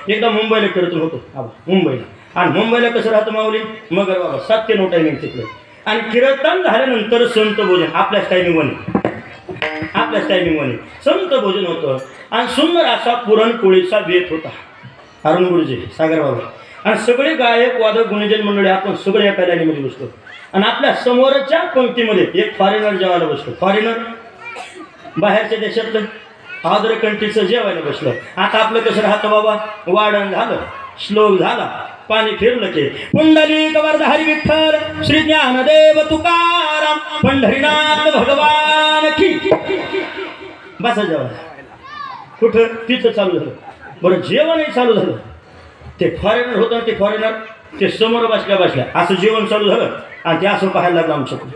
एकदा मुंबईला कीर्तन होतो बाबा, मुंबईला. आणि मुंबईला कसं राहतं माऊली, मगर बाबा 7 ते 9 टायमिंग तिकडे. आणि कीर्तन झाल्यानंतर संत भोजन आपल्याच टायमिंगमध्ये संत भोजन होतं. आणि सुंदर असा पुरणपोळीचा बेत होता. अरुण गुरुजी, सागर बाबा आणि सगळे गायक वादक गुणजन मंडळी आपण सगळे एका लाईनीमध्ये बसतो. आणि आपल्या समोरच्या पंक्तीमध्ये एक फॉरेनर जेवायला बसतो. फॉरेनर बाहेरच्या देशातलं आदर कंट्रीचं जेवायला बसलं. आता आपलं कसं राहतं बाबा, वाढण झालं, श्लोक झाला, पाणी फिरलं की पुंडलिक वरद हरी विठ्ठल श्री ज्ञानदेव तुकाराम पंढरीनाथ भगवान की. बसा जेवायला. कुठं तिथं चालू झालं. बरं जेवणही चालू झालं. ते फॉरेनर होतं, ते फॉरेनर ते समोर बसल्या असं जेवण चालू झालं. आणि ते असं पाहायला लागलं आमच्याकडे.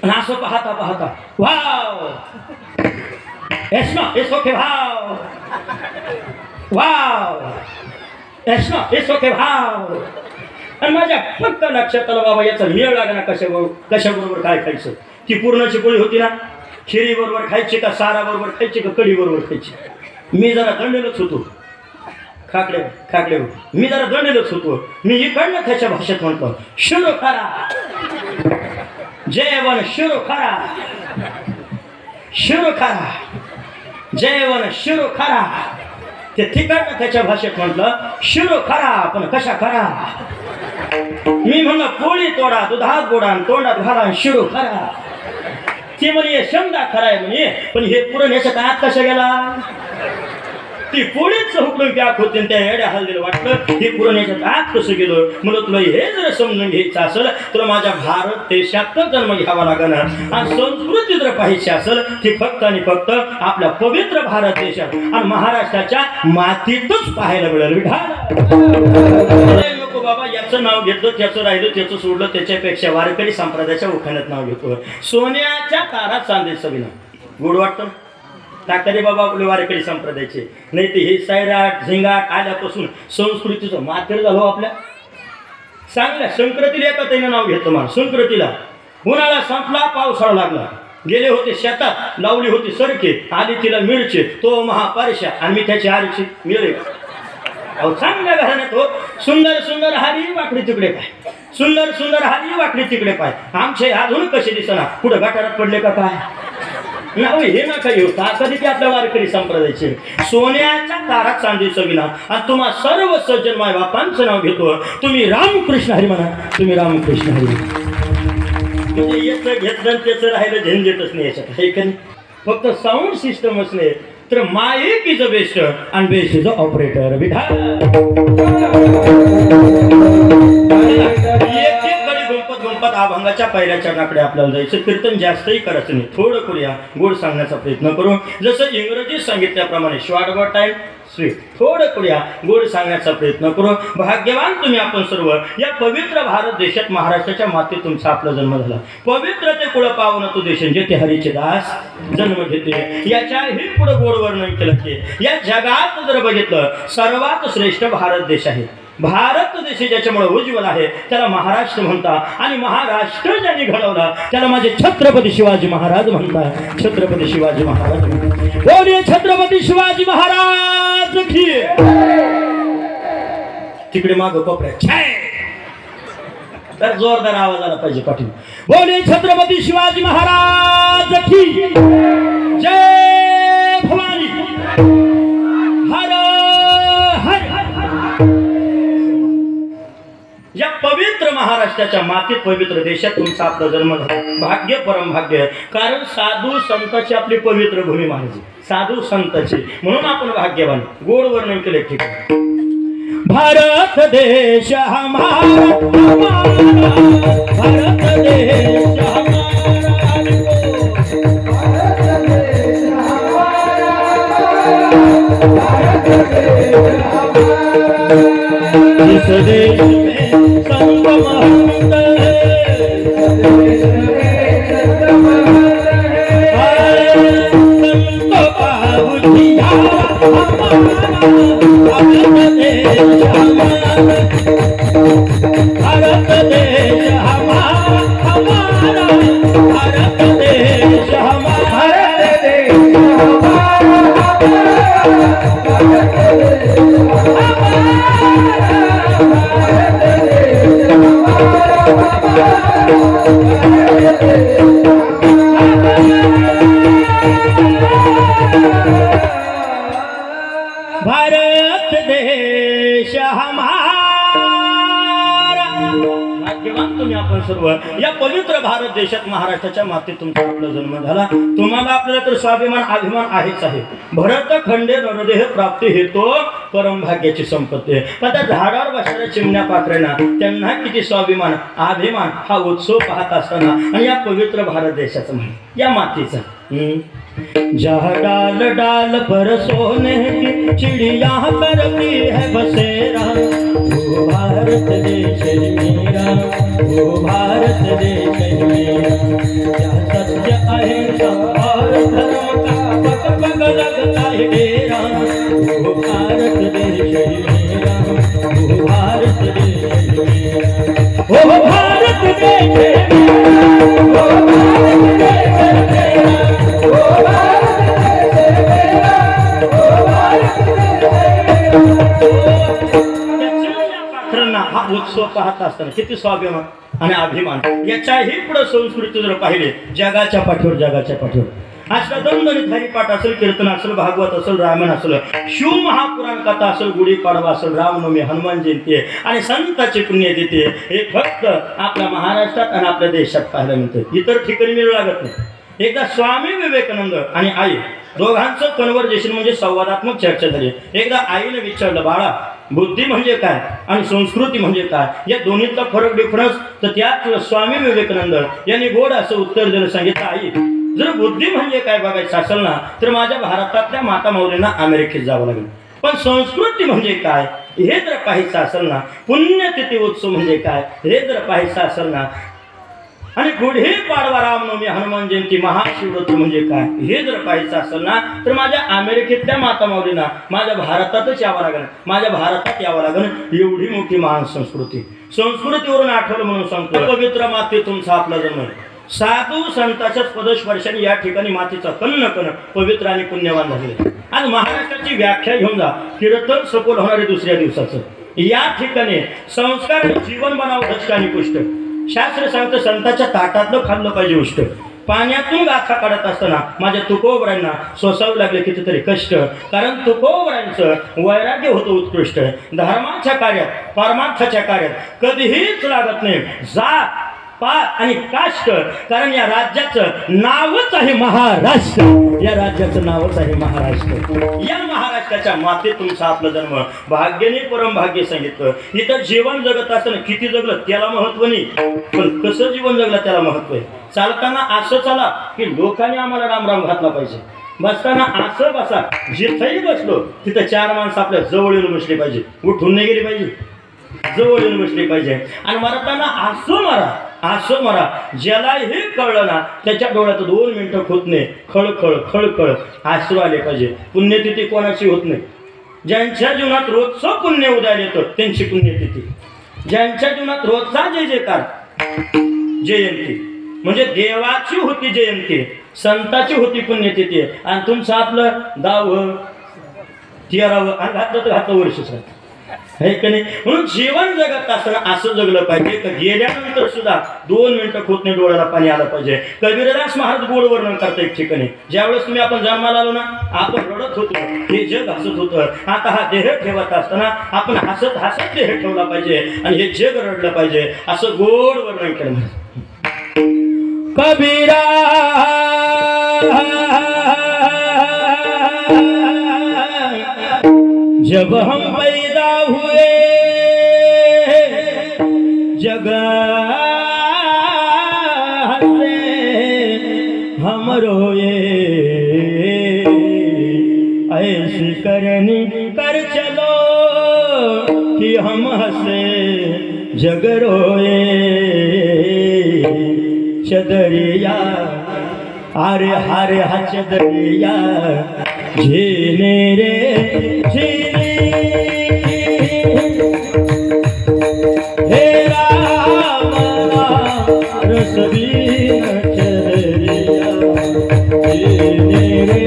आणि असं पाहता वाव इट्स ओके भाव, वाव इट्स ओके भाव. आणि माझ्या फक्त लक्षात आलं बाबा याचा मेळ लागला कशाबरोबर काय खायचं. ती पूर्णाची पोळी होती ना, खिरी बरोबर खायची का सारा बरोबर खायची का कढी बरोबर खायची. मी जरा दंडेलच होतो खाकड्यावर मी जरा दंडेलच होतो. मी इकडनं त्याच्या भाषेत म्हणतो शुरू करा जेवण, शुरू करा जेवण, शुरू करा. ते तिकडनं त्याच्या भाषेत म्हटलं शुरू करा, पण कशा करा. मी म्हणलं पोळी तोडा, दुधात गोडा, तोंडात घाला, शुरू करा. ते म्हणे समजा खराय म्हणे, पण हे पुरण याच्यात आत कशा गेला. ती पोळीच हुकलून पॅक होते. त्या एड्या हल्लेलं वाटलं हे पुरण याच्यात आत कसं गेलं. म्हणून तुला हे जर समजून घ्यायचं असेल तर माझ्या भारत देशातच जन्म घ्यावा लागणार. आणि संस्कृती जर पाहायची असेल ती फक्त आणि फक्त आपल्या पवित्र भारत देशात आणि महाराष्ट्राच्या मातीतच पाहायला मिळेल. नको बाबा याचं नाव घेतलं, त्याचं राहिलं, त्याचं सोडलं, त्याच्यापेक्षा वारकरी संप्रदायाच्या उखाण्यात नाव घेतो. सोन्याच्या तारा चांदीचं विना गोड वाटतं टाकले बाबा आपले वारकरी संप्रदायाचे. नाही ते हे सैराट झिंगाट आल्यापासून संस्कृतीचं मातेर झालो. आपल्या चांगल्या संक्रांतीला एका त्यानं नाव घेतलं. मला संक्रांतीला उन्हाळा संपला, पावसाळा लागला. गेले होते शेतात, लावली होती सरके, आली तिला मिरची, तो महापारशा आणि मी त्याची आरची मिळे. अहो चांगल्या घराण्यात हो. सुंदर सुंदर हारी वाकडी तिकडे पाय, सुंदर सुंदर हारी वाकडी तिकडे पाय. आमचे अजून कसे दिसना, कुठं गटारात पडले का काय. नाही हे नका येऊ. कधी ते आपल्या वारकरी संप्रदायाचे सोन्याच्या तारा चांदीचं विना. आणि तुम्हा सर्व सज्जन माय बापांचं नाव घेतो. तुम्ही रामकृष्ण हरी म्हणा, तुम्ही रामकृष्ण हरी. म्हणजे याचं घेतलं त्याचं राहिलं झंझटच नाही याच्यात. हे काही फक्त साऊंड सिस्टमच नाही तर माईक इज अ बेस्ट आणि best is a operator. Ganpat अभंगाच्या पहिल्या चरणाकडे आपल्याला जायचं. कीर्तन जास्तही करायचं नाही, थोडं करूया, गोड सांगण्याचा प्रयत्न करू. जसं इंग्रजी सांगितल्याप्रमाणे शॉर्ट अबाउट टाइम स्वीट, थोडं करूया, गोड सांगण्याचा प्रयत्न करू. भाग्यवान तुम्ही आपण सर्व. या पवित्र भारत देशात महाराष्ट्राच्या मातीत तुमचा आपला जन्म झाला. पवित्र ते कुळ पावन तो देश जेथे हरीचे दास जन्म घेतले. याच्याही पुढे गोड वर्णन केलं की या जगात जर बघितलं सर्वात श्रेष्ठ भारत देश आहे. भारत देश ज्याच्यामुळे उज्ज्वल आहे त्याला महाराष्ट्र म्हणतात. आणि महाराष्ट्र ज्यांनी घडवला त्याला माझे छत्रपती शिवाजी महाराज म्हणतात. छत्रपती शिवाजी महाराज. बोलिये छत्रपती शिवाजी महाराज की. तिकडे माग कोपऱ्यात तर जोरदार आवाज आला पाहिजे पाटील. बोलिये छत्रपती शिवाजी महाराज की जय भवानी. हर या पवित्र महाराष्ट्राच्या मातीत पवित्र देशात तुमचा आपला जन्म झाला. भाग्य परमभाग्य. कारण साधू संतांची आपली पवित्र भूमी मानायची. साधू संतांची म्हणून आपण भाग्यवान. गोड वर्णन केले ठीक. भारत देश हमारा, भारत देश जिस देश में संगम होता है, संतो बाबूजिया भारत देश हमारा, भारत देश सर्व या पवित्र भारत देशात महाराष्ट्राच्या मातीत तुमचा आपला जन्म झाला. तुम्हाला आपल्याला तर स्वाभिमान अभिमान आहेच आहे. भरत खंडे नरदेह प्राप्ती हेतो परमभाग्याची संपत्ती. पण त्या झाडावर बसणाऱ्या चिमण्या पाखरेना त्यांना किती स्वाभिमान अभिमान हा उत्सव पाहत असताना आणि या पवित्र भारत देशाचा म्हण या मातीचा जहाँ डाल डाल पर सोने की चिड़िया करती है बसेरा, वो भारत देश मेरा, वो भारत देश मेरा, जहाँ सत्य अहिंसा और धर्म का पग पग लगता है डेरा, वो भारत देश मेरा, वो भारत देश मेरा, वो भारत देश मेरा, वो भारत देश मेरा, हा उत्सव पाहत असताना किती स्वाभिमान आणि अभिमान. याच्याही पुढे संस्कृती जर पाहिले जगाच्या पाठीवर आजचा दणदणीत हरिपाठ असेल, कीर्तन असेल, भागवत असेल, रामायण असेल, शिव महापुराण कथा असेल, गुढीपाडवा असेल, रामनवमी, हनुमान जयंती आणि संतांची पुण्यतिथी हे फक्त आपल्या महाराष्ट्रात आणि आपल्या देशात पाहायला मिळतं. इतर ठिकाणी मिळू लागत नाही. एकदा स्वामी विवेकानंद आणि आई दोघांचं कन्व्हर्सेशन म्हणजे संवादात्मक चर्चा झाली. एकदा आईने विचारलं, बाळा बुद्धी म्हणजे काय आणि संस्कृती म्हणजे काय, या दोन्हीतला फरक डिफरन्स. तर त्यात स्वामी विवेकानंद यांनी गोड असं उत्तर दिलं. सांगितलं, आई जर बुद्धी म्हणजे काय बघायचं असेल ना तर माझ्या भारतातल्या माता मौलींना अमेरिकेत जावं लागेल. पण संस्कृती म्हणजे काय हे जर पाहायचं असेल ना, पुण्यतिथी उत्सव म्हणजे काय हे जर पाहायचं असेल ना, आणि गुढी पाडवा, रामनवमी, हनुमान जयंती, महाशिवरात्री म्हणजे काय हे जर पाहायचं असेल ना तर माझ्या अमेरिकेतल्या माता माऊलींना माझ्या भारतातच यावं लागेल, माझ्या भारतात यावं लागेल. एवढी मोठी महान संस्कृतीवरून आठवलं म्हणून सांगतो, पवित्र माती तुमचा आपला जन्म. साधू संतांच्या पदस्पर्शाने या ठिकाणी मातीचा कण पवित्र आणि पुण्यवान झाले. आज महाराष्ट्राची व्याख्या घेऊन जा, कीर्तन सपोल होणारे दुसऱ्या दिवसाचं. या ठिकाणी संस्कार जीवन बनावं धष्ट आणि पुष्ट. शास्त्र सांगतं संतांच्या ताटातलं खाल्लं पाहिजे उष्ट. पाण्यातून गाथा काढत असताना माझ्या तुकोबरांना सोसावं लागले कितीतरी कष्ट. कारण तुकोबरांचं वैराग्य होतं उत्कृष्ट. धर्माच्या कार्यात परमार्थाच्या कार्यात कधीहीच लागत नाही जात पात आणि काष्ट. कारण या राज्याचं नावच आहे महाराष्ट्र, या राज्याचं नावच आहे महाराष्ट्र. या महाराष्ट्राच्या मातेत तुमचा आपला जन्म. भाग्याने परम भाग्य सांगितलं. इथं जीवन जगत असताना किती जगलं त्याला महत्व नाही, पण कसं जीवन जगलं त्याला महत्व आहे. चालताना असं चाला की लोकांनी आम्हाला रामराम घातला पाहिजे. बसताना असं बसा, जिथंही बसलो तिथं चार माणसं आपल्या जवळ येऊन बसली पाहिजे, उठून नाही गेली पाहिजे, जवळ येऊन बसली पाहिजे. आणि मरताना असं मरा ज्यालाही कळलं ना त्याच्या डोळ्यात 2 मिनिटं होत नाही खळखळ खळखळ आश्रू आले पाहिजे. पुण्यतिथी कोणाची होत नाही. ज्यांच्या जीवनात रोजचं पुण्य उदयाला येतं त्यांची पुण्यतिथी. ज्यांच्या जीवनात रोजचा जय जयकार जयंती म्हणजे देवाची होती जयंती, संताची होती पुण्यतिथी. आणि तुमचं आपलं 10वं 13वं आणि घातलं वर्षच आहे का नाही. म्हणून जीवन जगत असताना असं जगलं पाहिजे की गेल्यानंतर सुद्धा 2 मिनिटं होत नाही डोळ्याला पाणी आलं पाहिजे. कबीरदास महाराज गोड वर्णन करता एक ठिकाणी, ज्यावेळेस तुम्ही आपण जन्माला आलो ना आपण रडत होतो, हे जग हसत होतं. आता हा देह ठेवत असताना आपण हसत हसत देह ठेवला पाहिजे आणि हे जग रडलं पाहिजे असं गोड वर्णन केलं. कबीरा जब हम पैदा हुए जगह से हम रोए, ऐसी करनी कर चलो कि हम हंसे जग रोए. चदरिया अरे हरे हा चदरिया झीने रे झीने हे राम रसबीन चदरिया झीने रे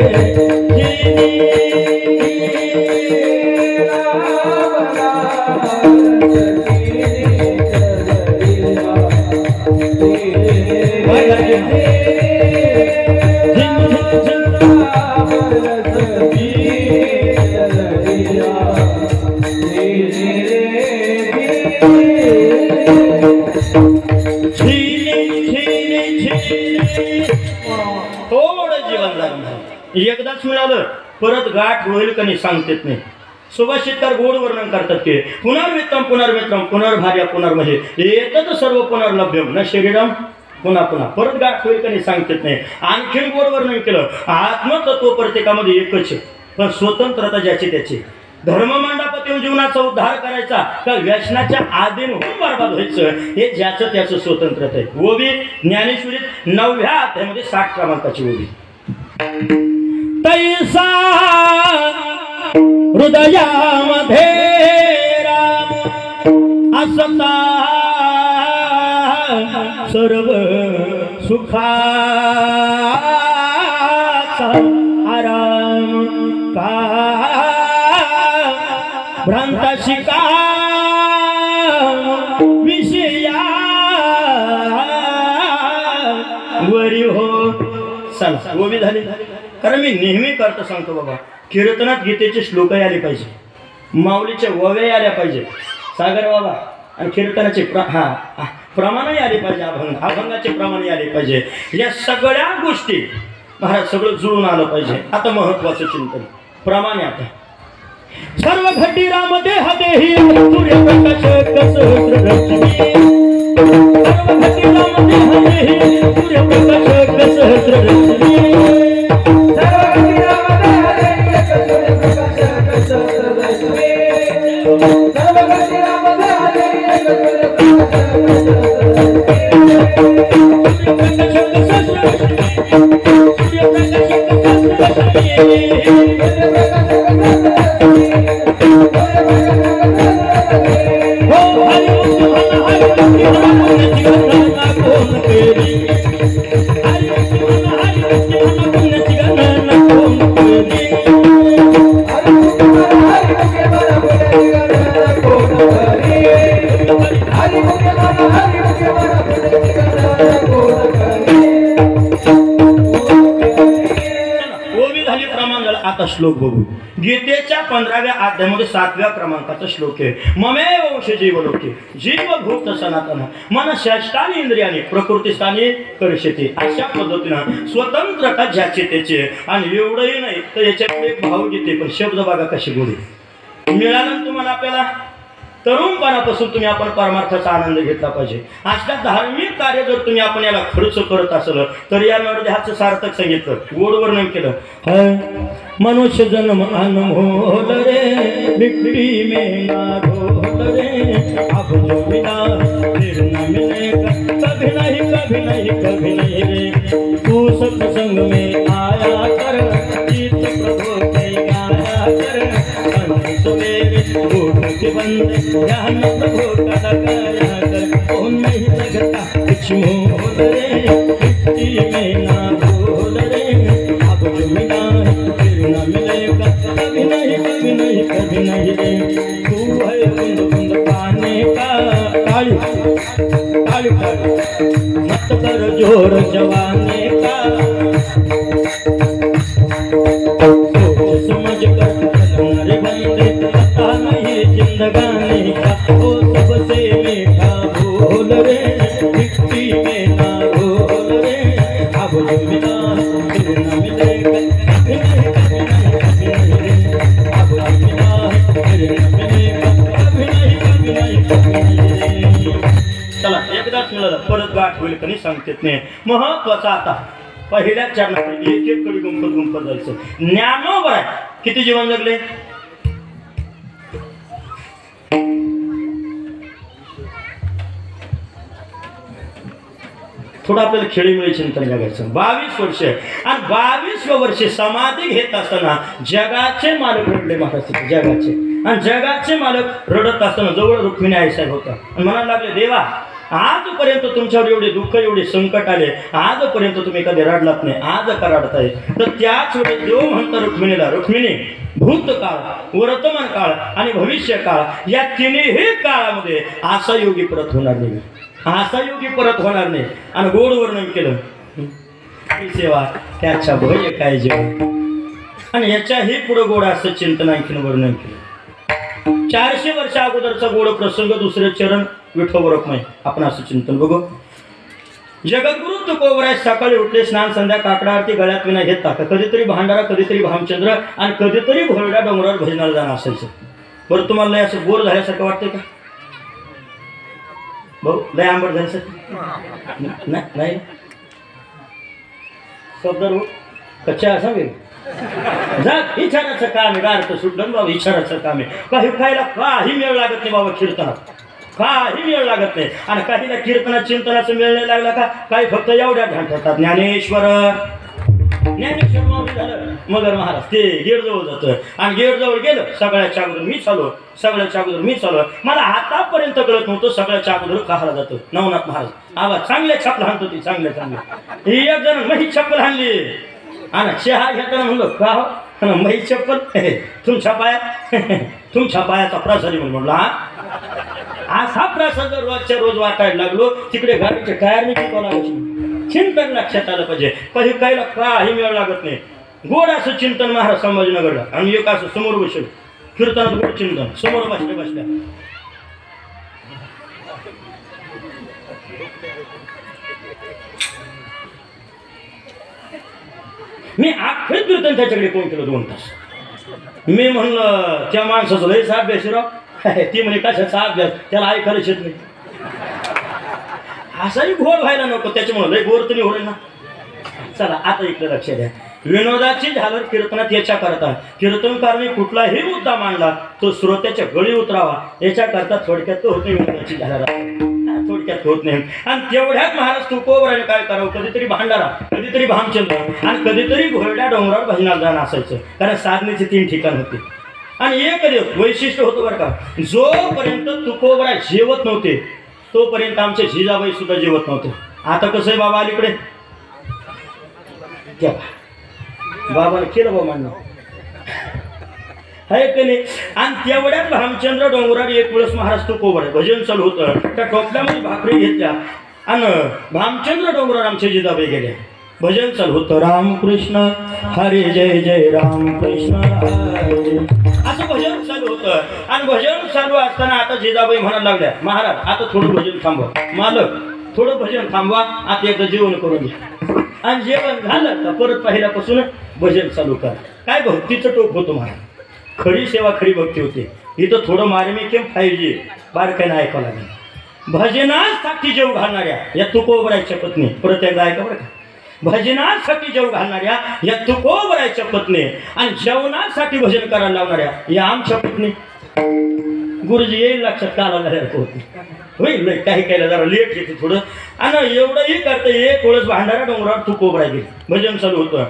झीने जी थोडं जीवन लागणार एकदाच मिळालं परत गाठ होईल का नाही सांगतेत नाही. सुभाषितकार गोड वर्णन करतात की पुनर्मित्रम पुनर्मित्रम पुनर्भार्या पुनर्महे एतत् सर्व पुनर्लभ्यम न शरीरम पुन्हा पुन्हा परत गाठ होईल का नाही सांगतेत नाही. आणखीन गोड वर्णन केलं आत्मतत्व प्रत्येकामध्ये एकच आहे पण स्वतंत्रता ज्याची त्याची. धर्ममंडापातून जीवनाचा उद्धार करायचा का व्यसनाच्या आधीन होऊन बरबाद व्हायचं हे ज्याचं त्याचं स्वतंत्रता आहे. ओवी ज्ञानेश्वरीत 9व्या अध्यायामध्ये 60 क्रमांकाची ओवी. तैसा हृदयामध्ये राम असता सर्व सुखाचा आराम का भ्रांताशी का विषया वरी हो. चला ओवी झाली. कारण मी नेहमी करतो सांगतो बाबा कीर्तनात गीतेचे श्लोकही आले पाहिजे माऊलीच्या ओव्याही आल्या पाहिजे सागर बाबा आणि कीर्तनाचे प्रमाणही आले पाहिजे अभंगाचे प्रमाणही आले पाहिजे. या सगळ्या गोष्टी महाराज सगळं जुळून आलं पाहिजे. आता महत्वाचं चिंतन प्रमाणे आता सर्व घटी राम देह देही सूर्यप्रकाश कसहस्ररश्मी सर्व घटी राम देह देही सूर्यप्रकाश कसहस्ररश्मी सर्व घटी राम देह देही सूर्यप्रकाश कसहस्ररश्मी सर्व घटी राम देह देही श्लोक बघू. गीतेच्या 15व्या अध्यायामध्ये 7व्या क्रमांकाचा श्लोक आहे. ममेव वंश जीवलोके जीवभूत सनातन मन षष्ठानी इंद्रियाने प्रकृतीस्थानी करिष्यते. अशा पद्धतीनं स्वतंत्रता ज्याची त्याची. आणि एवढंही नाही तर याच्यात एक भावगीते पण शब्द बघा कशी गोडी मिळालं तुम्हाला. आपल्याला तरुणपणापासून तुम्ही आपण परमार्थाचा आनंद घेतला पाहिजे. अशा धार्मिक कार्य जर तुम्ही आपण याला खर्च करत असल तर या नरदेहाचं सार्थक सांगितलं गोड वर्णन केलं. मनुष्य जन्म अनमोल रे मिट्टी में ना ढोल रे अब जो मिला फिर न मिलेगा कभी नहीं कभी नहीं कभी नहीं रे. तू सत्संग में आया कर गीत प्रभु के गाया कर सवेरे उठ के बंदे ध्यान प्रभु का लगाया कर. ओ नहीं लगता कुछ मोल रे मिट्टी में ना ढोल रे अब जो मिला न मिलेगा कभी नहीं कभी नहीं कभी नहीं रे. तू है बूंद बूंद पाने का काली काली काली मत कर जोर जवाने का. सोच समझ कर रे बंदे पता नहीं जिंदगानी का. ओ सबसे मीठा बोल रे मिट्टी में ना बोल रे अब जो मिला फिर न मिलेगा कभी नहीं चला एकदाच मिळालं परत गाठ होईल कधी सांगतेत नाही. महत्वाचा आता पहिल्या चरणात एक एक कडी गुंफत गुंफत जायचं. ज्ञानोबर आहे किती जीवन जगले थोडं आपल्याला खेळीमेळी चिंतन जगायचं. 22 वर्ष आणि 22व्या वर्षी समाधी घेत असताना जगाचे मालक रडले महाराज जगाचे. आणि जगाचे मालक रडत असताना जवळ रुक्मिणी आईसाहेब होता आणि म्हणायला लागले देवा आजपर्यंत तुमच्यावर एवढे दुःख एवढे संकट आले आजपर्यंत तुम्ही कधी रडलात नाही आज का रडताय. तर त्याच वेळेस देव म्हणता रुक्मिणीला रुक्मिणी भूतकाळ वर्तमान काळ आणि भविष्य काळ या तिन्ही काळामध्ये असा योगी परत होणार नाही असा योगी परत होणार नाही. आणि गोड वर्णन केलं सेवा त्याच्या भय काय जेवण आणि याच्याही पुढे गोड असं चिंतन आणखीन वर्णन केलं. 400 वर्षा अगोदरचा गोड प्रसंग दुसरे चरण विठोबा रखमाई आपण असं चिंतन बघू. जगद्गुरु तुकोबराय सकाळी उठले, स्नान संध्या, काकडा आरती गळ्यात विना घेत कधीतरी भांडारा, कधीतरी भामचंद्र आणि कधीतरी घोरड्या डोंगरावर भजनाला जाणं असायचं. बरं तुम्हाला लय असं बोर झाल्यासारखं वाटतंय का भाऊ? लय आंबट झाल्यासारखं नाही शब्द कच्च्या असावे जा. विचारायचं काम आहे, गारत सुटलं बाबा, विचारायचं काम आहे. काही खायला काही मेळ लागत नाही बाबा कीर्तनात, काही मेळ लागत नाही. आणि काहीला कीर्तनात चिंतनाचं मेळ नाही लागला का काही फक्त एवढ्या ध्यान ठेवतात ज्ञानेश्वर माऊली झालं. मगर महाराज ते गेटजवळ जातं आणि गेटजवळ गेलं, सगळ्याच्या अगोदर मी चालू, सगळ्याच्या अगोदर मी चालू. मला आतापर्यंत कळत नव्हतं सगळ्याच्या अगोदर काहाला जातं. नवनाथ महाराज आवाज चांगल्या छापला हाणतो ती, चांगल्या चांगल्या. एक जण मही चप्पल हाणली आणि चहा घेताना म्हणलं का हो मही चप्पल तुमच्या पायाचा प्रसाद म्हणून म्हणलं हा असा प्रसाद रोजच्या रोज वाटायला लागलो. तिकडे गाडीच्या टायरने टिकवा लागायची. चिंतन लक्षात आलं पाहिजे. काही काहीला काही मेळ लागत नाही. गोड असं चिंतन महाराज संभाजीनगरला आणि एक असं समोर बसेल कीर्तनात गोड चिंतन समोर बसल्या मी अख्खे कीर्तन त्याच्याकडे कोण केलं 2 तास. मी म्हणलं त्या माणसाचं लय साथ बेशिराव, ती म्हणे कशाचा अभ्यास, त्याला ऐकायलाच येत नाही. असाही घोळ व्हायला नको, त्याच्यामुळे लय गोर तरी होईल ना. चला आता इकडे लक्ष द्या. विनोदाची झालर कीर्तनात याच्या करता कीर्तनकारने कुठलाही मुद्दा मांडला तो श्रोत्याच्या गळी उतरावा याच्याकरता थोडक्यात तो होते विनोदाची झालर, थोडक्यात होत नाही. आणि तेवढ्यात महाराज तुकोबराने काय करावं, कधीतरी भांडारा, कधीतरी भामचंद्र आणि कधीतरी घोरड्या डोंगरावर भजनाला जाणं असायचं. कारण साधनेचे 3 ठिकाण होते आणि एक वैशिष्ट्य होतं बरं का. जोपर्यंत तुकोबराय जेवत नव्हते तोपर्यंत आमचे जिजाबाई सुद्धा जेवत नव्हते. आता कसं आहे बाबा अलीकडे त्या बाबाने केलं बाबा म्हणणं आहे की नाही. आणि तेवढ्यात भामचंद्र डोंगरावर एक वेळेस महाराज तुकोबराय भजन चालू होतं. त्या टोपल्यामध्ये भाकरी घेतल्या आणि भामचंद्र डोंगरावर आमचे जिजाबाई गेले. भजन चालू होतं रामकृष्ण हरे जय जय रामकृष्ण हरे असं भजन चालू होतं. आणि भजन चालू असताना आता जिजाबाई म्हणायला लागल्या महाराज आता थोडं भजन थांबवा, मालक थोडं भजन थांबवा, आता एकदा जेवण करून घ्या. आणि जेवण झालं तर परत पहिल्यापासून भजन चालू करा. काय भक्तीचं टोक होतं महाराज, खरी सेवा खरी भक्ती होती. इथं थोडं मार्मिकेम 5G बारकाईनं ऐकावं लागेल. भजनासाठी जेव घालणाऱ्या या तुकोबरायच्या पत्नी, परत एकदा ऐका बरं का. भजनासाठी जेव घालणाऱ्या या तुकोबरायच्या पत्नी आणि जेवणासाठी भजन करायला लावणाऱ्या या आमच्या पत्नी. गुरुजी येईल लक्षात काला होती होईल काही काही जरा लेट घेते थोडं. आणि एवढंही करतं एक वेळेस भांडारा डोंगरावर तुकोबराय गेली. भजन चालू होतं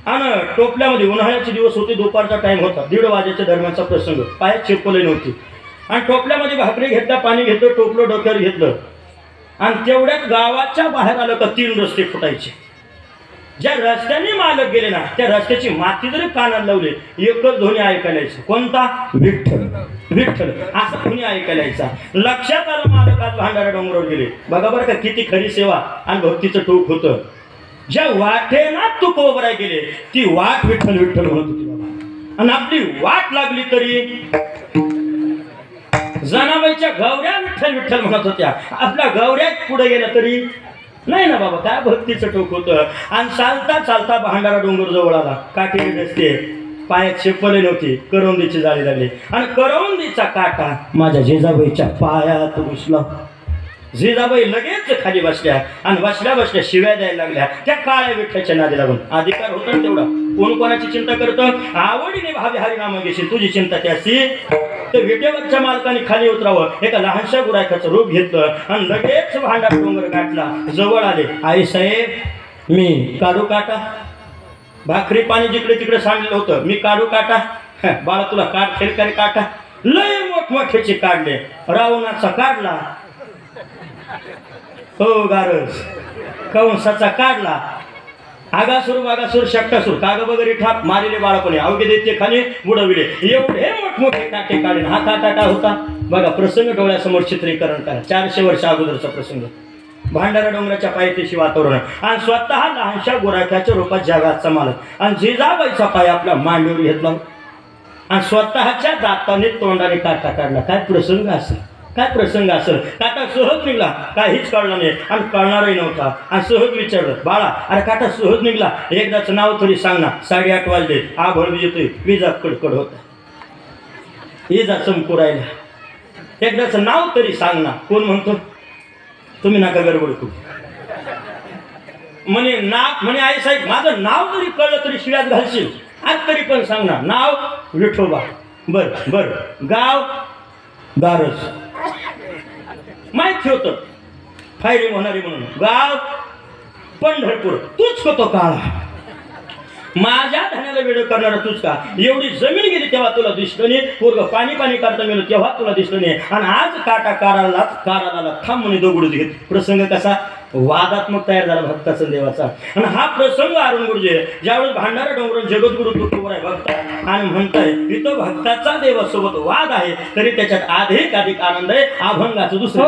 आणि टोपल्यामध्ये उन्हाळ्याचे दिवस होते, दुपारचा टाइम होता, 1:30 वाजेच्या दरम्यानचा प्रसंग. पायात चप्पलही नव्हती आणि टोपल्यामध्ये भाकरी घेतल्या, पाणी घेतलं, टोपलं डोक्यावर घेतलं आणि तेवढ्यात गावाच्या बाहेर आलं का 3 रस्ते फुटायचे. ज्या रस्त्याने मालक गेले ना त्या रस्त्याची माती जरी कानाला लावली एकच ध्वनी ऐकायला यायचा. कोणता? विठ्ठल विठ्ठल असा ध्वनी ऐकायला यायचा. लक्षात आलं मालक आज भांडारा डोंगरावर गेले. बघा बरं का किती खरी सेवा आणि भक्तीचं टोक होतं. ज्या वाटेना तुकोबराय गेले ती वाट विठ्ठल विठ्ठल म्हणत होती बाबा. आणि आपली वाट लागली तरी जनाबाईच्या गौऱ्या विठ्ठल विठ्ठल म्हणत होत्या. आपल्या गौऱ्यात पुढे गेल्या तरी नाही ना बाबा. काय भक्तीचं टोक होतं. आणि चालता चालता भांडारा डोंगर जवळ आला. काटेरी रस्ते, पायात चप्पल नव्हती, करवंदीची जाळी लागली आणि करवंदीचा काटा माझ्या जिजाबाईच्या पायात घुसला. जिजाबाई लगेच खाली बसल्या आणि बसल्या बसल्या शिव्या द्यायला लागल्या त्या काळ्या विठ्ठलच्या नादी लागून. अधिकार होता ना तेवढा. कोण कोणाची चिंता करतं? आवडीने भावी हरिनाम घेशील, तुझी चिंता त्याची. तर विटेवरच्या मालकाने खाली उतरावं, एका लहानशा गुराखाचं रूप घेतलं आणि लगेच भांडार डोंगर गाठला. जवळ आले. आई साहेब मी काढू काटा, भाकरी पाणी जिकडे तिकडे सांडलेलं होतं, मी काढू काटा. बाळा तुला काढ खेळकाने काटा. लय मोठमोठ्याचे काढले. रावणाचा काढला, हो गारस कंसाचा काढला, आगासूर वागासूर शक्टासूर काग वगैरे ठाप मारिले बाळापणे अवघे देते खाली बुडविले. एवढे मोठमोठे काटे काढले. हा काटा काय होता बघा. प्रसंग डोळ्यासमोर चित्रीकरण करा. 400 वर्ष अगोदरचा प्रसंग. भांडारा डोंगराच्या पायथ्याशी वातावरण आणि स्वतः लहानशा गोराख्याच्या रूपात जगाचा मालक आणि जिजाबाईचा पाय आपल्या मांडीवर घेतला आणि स्वतःच्या दाताने तोंडाने काटा काढला. काय प्रसंग असेल. काय प्रसंग असेल काटा सहज निघला, काहीच कळलं नाही आणि कळणारही नव्हता. आणि सहज विचारलं, बाळा अरे काटा सहज निघला, एकदाचं नाव तरी सांग ना. 8:30 वाजले, आभळ येतोय, विजा कडकड होता, विजा चमकू राहिला, एकदाचं नाव तरी सांग ना. कोण म्हणतो? तुम्ही नका गडबड करू. म्हणे आई साहेब माझं नाव जरी कळलं तरी शिव्यात घालशील, आज तरी पण सांग ना. नाव विठोबा. बर. गाव गारज. माहिती होतं फायरिंग होणारी म्हणून. गाव पंढरपूर. तूच होतो काळा, माझ्या धान्याला वेळ करणारा तूच का. एवढी जमीन गेली तेव्हा तुला दिसलं नाही, पोरग पाणी करता गेलं तेव्हा तुला दिसलं नाही, आणि आज काटा काराला थांब म्हणे दगडूच घेत. प्रसंग कसा वादात्मक तयार झाला भक्ताचा देवाचा. आणि हा प्रसंग अरुण गुरुजी ज्यावेळेस भांडारा डोंगरून जगद्गुरु तुकोबर आहे भक्त आणि म्हणताय इथं भक्ताचा देवासोबत वाद आहे, तरी त्याच्यात अधिक आनंद आहे. अभंगाचं दुसरं